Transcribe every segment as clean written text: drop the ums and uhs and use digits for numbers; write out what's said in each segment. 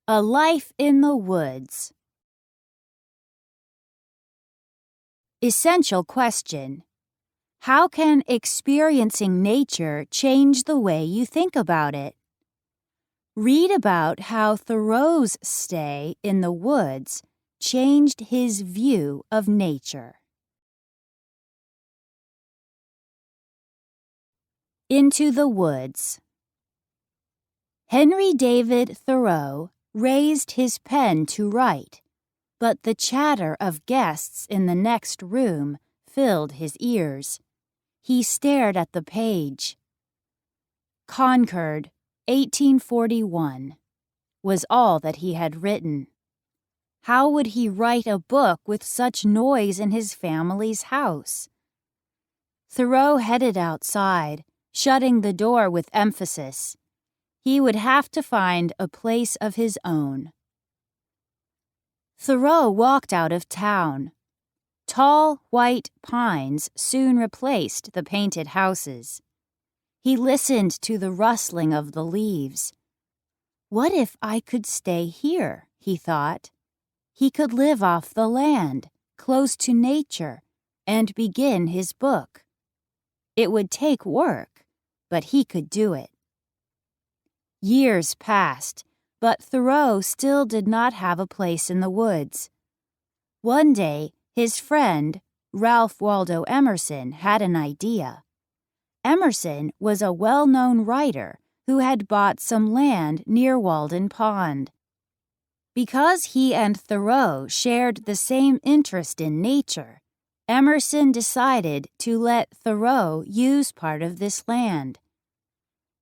A Life in the Woods. Essential question. How can experiencing nature change the way you think about it? Read about how Thoreau's stay in the woods changed his view of nature. Into the Woods. Henry David Thoreau raised his pen to write, but the chatter of guests in the next room filled his ears. He stared at the page. Concord, 1841, was all that he had written. How would he write a book with such noise in his family's house? Thoreau headed outside, shutting the door with emphasis. He would have to find a place of his own. Thoreau walked out of town. Tall, white pines soon replaced the painted houses. He listened to the rustling of the leaves. What if I could stay here, he thought. He could live off the land, close to nature, and begin his book. It would take work, but he could do it. Years passed, but Thoreau still did not have a place in the woods. One day, his friend, Ralph Waldo Emerson, had an idea. Emerson was a well-known writer who had bought some land near Walden Pond. Because he and Thoreau shared the same interest in nature, Emerson decided to let Thoreau use part of this land.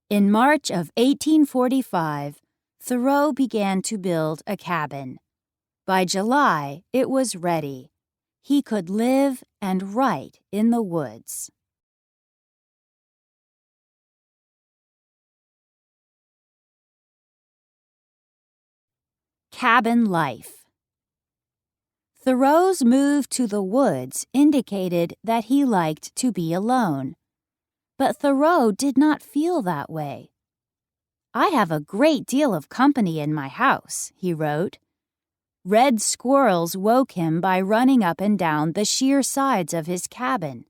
In March of 1845, Thoreau began to build a cabin. By July, it was ready. He could live and write in the woods. Cabin life. Thoreau's move to the woods indicated that he liked to be alone. But Thoreau did not feel that way. I have a great deal of company in my house, he wrote. Red squirrels woke him by running up and down the sheer sides of his cabin.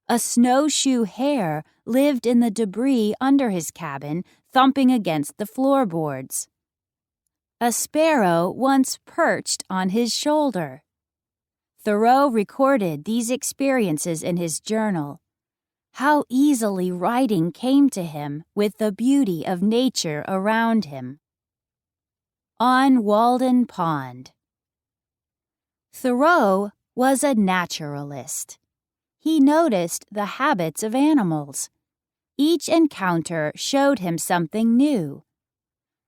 A snowshoe hare lived in the debris under his cabin, thumping against the floorboards. A sparrow once perched on his shoulder. Thoreau recorded these experiences in his journal. How easily writing came to him with the beauty of nature around him. On Walden Pond. Thoreau was a naturalist. He noticed the habits of animals. Each encounter showed him something new.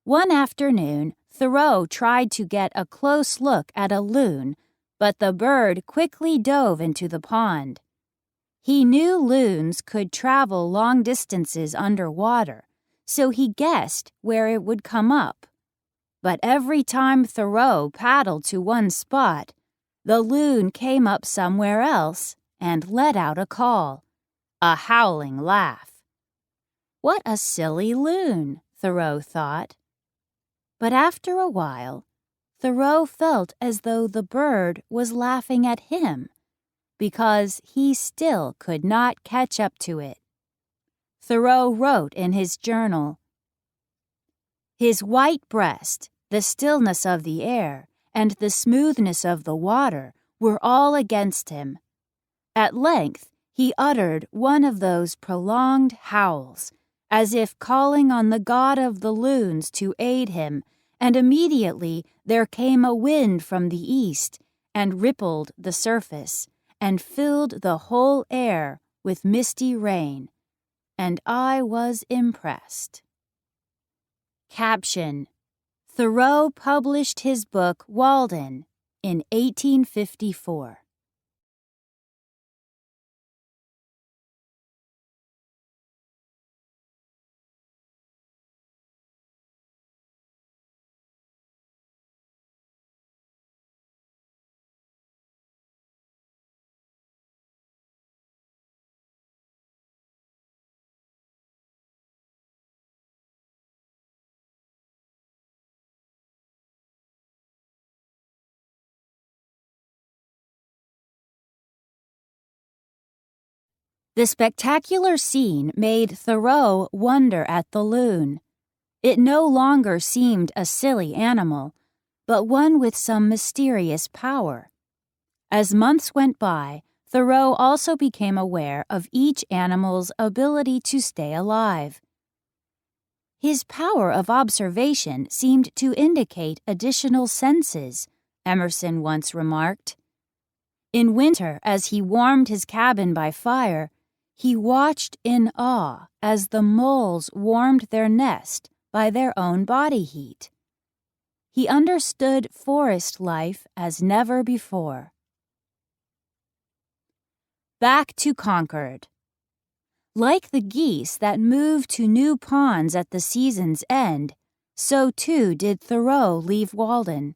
One afternoon, Thoreau tried to get a close look at a loon, but the bird quickly dove into the pond. He knew loons could travel long distances underwater, so he guessed where it would come up. But every time Thoreau paddled to one spot, the loon came up somewhere else and let out a call, a howling laugh. What a silly loon, Thoreau thought. But after a while, Thoreau felt as though the bird was laughing at him, because he still could not catch up to it. Thoreau wrote in his journal, his white breast, the stillness of the air, and the smoothness of the water were all against him. At length he uttered one of those prolonged howls, as if calling on the god of the loons to aid him, and immediately there came a wind from the east and rippled the surface, and filled the whole air with misty rain, and I was impressed. Caption: Thoreau published his book Walden in 1854. The spectacular scene made Thoreau wonder at the loon. It no longer seemed a silly animal, but one with some mysterious power. As months went by, Thoreau also became aware of each animal's ability to stay alive. His power of observation seemed to indicate additional senses, Emerson once remarked. In winter, as he warmed his cabin by fire, he watched in awe as the moles warmed their nest by their own body heat. He understood forest life as never before. Back to Concord. Like the geese that move to new ponds at the season's end, so too did Thoreau leave Walden.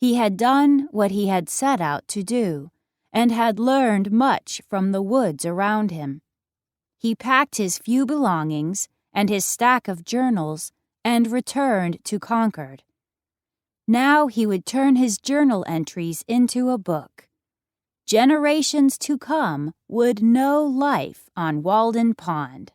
He had done what he had set out to do, and had learned much from the woods around him. He packed his few belongings and his stack of journals and returned to Concord. Now he would turn his journal entries into a book. Generations to come would know life on Walden Pond.